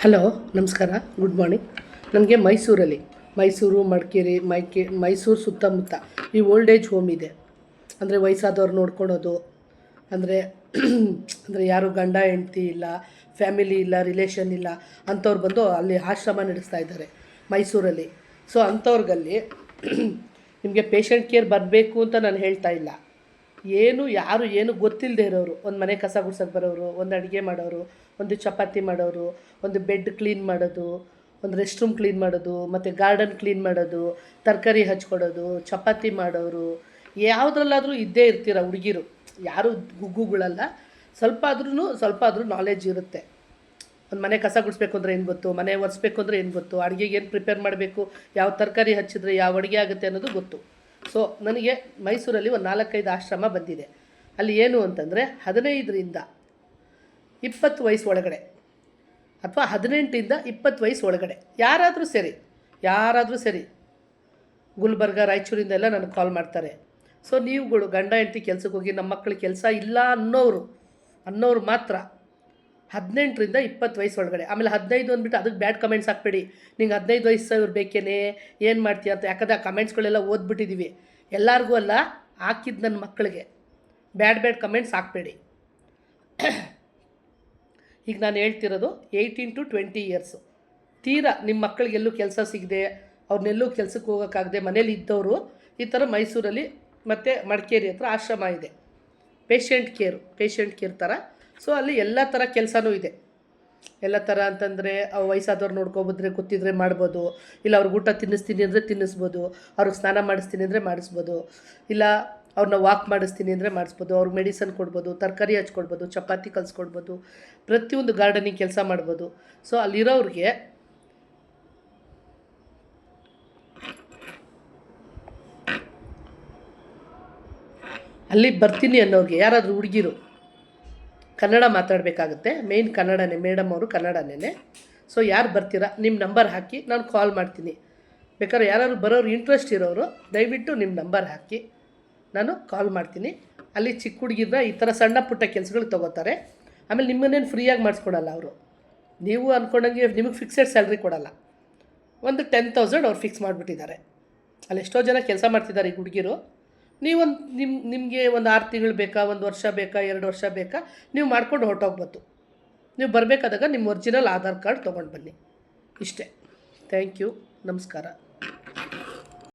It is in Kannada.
ಹಲೋ, ನಮಸ್ಕಾರ, ಗುಡ್ ಮಾರ್ನಿಂಗ್. ನನಗೆ ಮೈಸೂರು, ಮಡಿಕೇರಿ, ಮೈಸೂರು ಸುತ್ತಮುತ್ತ ಈ ಓಲ್ಡ್ ಏಜ್ ಹೋಮ್ ಇದೆ. ಅಂದರೆ ವಯಸ್ಸಾದವ್ರು ನೋಡ್ಕೊಳೋದು, ಅಂದರೆ ಅಂದರೆ ಯಾರು ಗಂಡ ಹೆಂಡ್ತಿ ಇಲ್ಲ, ಫ್ಯಾಮಿಲಿ ಇಲ್ಲ, ರಿಲೇಷನ್ ಇಲ್ಲ ಅಂಥವ್ರು ಬಂದು ಅಲ್ಲಿ ಆಶ್ರಮ ನಡೆಸ್ತಾ ಇದ್ದಾರೆ ಮೈಸೂರಲ್ಲಿ. ಸೊ ಅಂಥವ್ರಿಗಲ್ಲಿ ನಿಮಗೆ ಪೇಷಂಟ್ ಕೇರ್ ಬರಬೇಕು ಅಂತ ನಾನು ಹೇಳ್ತಾ ಇಲ್ಲ. ಯಾರು ಗೊತ್ತಿಲ್ಲದೆ ಇರೋರು, ಒಂದು ಮನೆ ಕಸ ಗುಡ್ಸೋಕ್ಕೆ ಬರೋರು, ಒಂದು ಅಡುಗೆ ಮಾಡೋರು, ಒಂದು ಚಪಾತಿ ಮಾಡೋರು, ಒಂದು ಬೆಡ್ ಕ್ಲೀನ್ ಮಾಡೋದು, ಒಂದು ರೆಸ್ಟ್ ರೂಮ್ ಕ್ಲೀನ್ ಮಾಡೋದು, ಮತ್ತು ಗಾರ್ಡನ್ ಕ್ಲೀನ್ ಮಾಡೋದು, ತರಕಾರಿ ಹಚ್ಕೊಡೋದು, ಚಪಾತಿ ಮಾಡೋರು, ಯಾವುದ್ರಲ್ಲಾದರೂ ಇದ್ದೇ ಇರ್ತೀರ ಹುಡುಗಿರು. ಯಾರು ಗುಗ್ಗುಗಳಲ್ಲ, ಸ್ವಲ್ಪ ಆದ್ರೂ ನಾಲೆಜ್ ಇರುತ್ತೆ. ಒಂದು ಮನೆ ಕಸ ಗುಡಿಸ್ಬೇಕು ಅಂದರೆ ಏನು ಗೊತ್ತು, ಮನೆ ಒರೆಸ್ಬೇಕು ಅಂದರೆ ಏನು ಗೊತ್ತು, ಅಡುಗೆಗೆ ಏನು ಪ್ರಿಪೇರ್ ಮಾಡಬೇಕು, ಯಾವ ತರಕಾರಿ ಹಚ್ಚಿದ್ರೆ ಯಾವ ಅಡುಗೆ ಆಗುತ್ತೆ ಅನ್ನೋದು ಗೊತ್ತು. ಸೊ ನನಗೆ ಮೈಸೂರಲ್ಲಿ ಒಂದು 4-5 ಆಶ್ರಮ ಬಂದಿದೆ. ಅಲ್ಲಿ ಏನು ಅಂತಂದರೆ 15ರಿಂದ 20 ವಯಸ್ಸು ಒಳಗಡೆ ಅಥವಾ 18ರಿಂದ 20 ವಯಸ್ಸು ಒಳಗಡೆ ಯಾರಾದರೂ ಸರಿ ಗುಲ್ಬರ್ಗ, ರಾಯಚೂರಿಂದ ಎಲ್ಲ ನನಗೆ ಕಾಲ್ ಮಾಡ್ತಾರೆ. ಸೊ ನೀವುಗಳು ಗಂಡ ಹೆಂಡತಿ ಕೆಲಸಕ್ಕೆ ಹೋಗಿ ನಮ್ಮ ಮಕ್ಕಳಿಗೆ ಕೆಲಸ ಇಲ್ಲ ಅನ್ನೋರು ಮಾತ್ರ 18ರಿಂದ 20 ವಯಸ್ಸು ಒಳಗಡೆ. ಆಮೇಲೆ 15 ಅಂದ್ಬಿಟ್ಟು ಅದಕ್ಕೆ ಬ್ಯಾಡ್ ಕಮೆಂಟ್ಸ್ ಹಾಕ್ಬೇಡಿ. ನಿಂಗೆ 15 ವಯಸ್ಸು ಇವ್ರು ಬೇಕೇನೆ, ಏನು ಮಾಡ್ತೀಯ ಅಂತ. ಯಾಕಂದರೆ ಆ ಕಮೆಂಟ್ಸ್ಗಳೆಲ್ಲ ಓದ್ಬಿಟ್ಟಿದ್ದೀವಿ. ಎಲ್ಲರಿಗೂ ಅಲ್ಲ, ಹಾಕಿದ್ದು ನನ್ನ ಮಕ್ಕಳಿಗೆ ಬ್ಯಾಡ್ ಕಮೆಂಟ್ಸ್ ಹಾಕಬೇಡಿ. ಈಗ ನಾನು ಹೇಳ್ತಿರೋದು 18 to 20 ಇಯರ್ಸು. ತೀರಾ ನಿಮ್ಮ ಮಕ್ಕಳಿಗೆಲ್ಲೂ ಕೆಲಸ ಸಿಗದೆ, ಅವ್ರನ್ನೆಲ್ಲೂ ಕೆಲಸಕ್ಕೆ ಹೋಗೋಕ್ಕಾಗದೆ ಮನೇಲಿ ಇದ್ದವರು ಈ ಥರ ಮೈಸೂರಲ್ಲಿ ಮತ್ತು ಮಡಿಕೇರಿ ಹತ್ರ ಆಶ್ರಮ ಇದೆ. ಪೇಷಂಟ್ ಕೇರ್ ಥರ. ಸೊ ಅಲ್ಲಿ ಎಲ್ಲ ಥರ ಕೆಲಸನೂ ಇದೆ. ಎಲ್ಲ ಥರ ಅಂತಂದರೆ ವಯಸ್ಸಾದವ್ರು ನೋಡ್ಕೊಬಂದ್ರೆ ಗೊತ್ತಿದ್ರೆ ಮಾಡ್ಬೋದು, ಇಲ್ಲ ಅವ್ರಿಗೆ ಊಟ ತಿನ್ನಿಸ್ತೀನಿ ಅಂದರೆ ತಿನ್ನಿಸ್ಬೋದು, ಅವ್ರಿಗೆ ಸ್ನಾನ ಮಾಡಿಸ್ತೀನಿ ಅಂದರೆ ಮಾಡಿಸ್ಬೋದು, ಇಲ್ಲ ಅವ್ರನ್ನ ವಾಕ್ ಮಾಡಿಸ್ತೀನಿ ಅಂದರೆ ಮಾಡಿಸ್ಬೋದು, ಅವ್ರಿಗೆ ಮೆಡಿಸನ್ ಕೊಡ್ಬೋದು, ತರಕಾರಿ ಹಚ್ಕೊಡ್ಬೋದು, ಚಪಾತಿ ಕಲಿಸ್ಕೊಡ್ಬೋದು, ಪ್ರತಿಯೊಂದು ಗಾರ್ಡನಿಂಗ್ ಕೆಲಸ ಮಾಡ್ಬೋದು. ಸೊ ಅಲ್ಲಿರೋರಿಗೆ ಅಲ್ಲಿ ಬರ್ತೀನಿ ಅನ್ನೋರಿಗೆ ಯಾರಾದರೂ ಹುಡುಗಿರು ಕನ್ನಡ ಮಾತಾಡಬೇಕಾಗುತ್ತೆ. ಮೇಯ್ನ್ ಕನ್ನಡನೇ, ಮೇಡಮ್ ಅವರು ಕನ್ನಡನೇ. ಸೊ ಯಾರು ಬರ್ತೀರಾ ನಿಮ್ಮ ನಂಬರ್ ಹಾಕಿ, ನಾನು ಕಾಲ್ ಮಾಡ್ತೀನಿ. ಬೇಕಾದ್ರೆ ಯಾರು ಬರೋರು ಇಂಟ್ರೆಸ್ಟ್ ಇರೋರು ದಯವಿಟ್ಟು ನಿಮ್ಮ ನಂಬರ್ ಹಾಕಿ, ನಾನು ಕಾಲ್ ಮಾಡ್ತೀನಿ. ಅಲ್ಲಿ ಚಿಕ್ಕ ಹುಡುಗಿರ ಈ ಥರ ಸಣ್ಣ ಪುಟ್ಟ ಕೆಲಸಗಳು ತೊಗೋತಾರೆ. ಆಮೇಲೆ ನಿಮ್ಮನ್ನೇನು ಫ್ರೀಯಾಗಿ ಮಾಡಿಸ್ಕೊಡಲ್ಲ ಅವರು. ನೀವು ಅಂದ್ಕೊಂಡಂಗೆ ನಿಮಗೆ ಫಿಕ್ಸೆಡ್ ಸ್ಯಾಲ್ರಿ ಕೊಡಲ್ಲ. ಒಂದು 10,000 ಅವ್ರು ಫಿಕ್ಸ್ ಮಾಡಿಬಿಟ್ಟಿದ್ದಾರೆ. ಅಲ್ಲಿ ಎಷ್ಟೋ ಜನ ಕೆಲಸ ಮಾಡ್ತಿದ್ದಾರೆ ಈ ಹುಡುಗಿರು. ನೀವೊಂದು ನಿಮಗೆ ಒಂದು 6 ತಿಂಗಳು ಬೇಕಾ, 1 ವರ್ಷ ಬೇಕಾ, 2 ವರ್ಷ ಬೇಕಾ, ನೀವು ಮಾಡ್ಕೊಂಡು ಹೊರಟೋಗ್ಬೋದು. ನೀವು ಬರಬೇಕಾದಾಗ ನಿಮ್ಮ ಒರಿಜಿನಲ್ ಆಧಾರ್ ಕಾರ್ಡ್ ತೊಗೊಂಡು ಬನ್ನಿ. ಇಷ್ಟೇ. Thank you. ನಮಸ್ಕಾರ.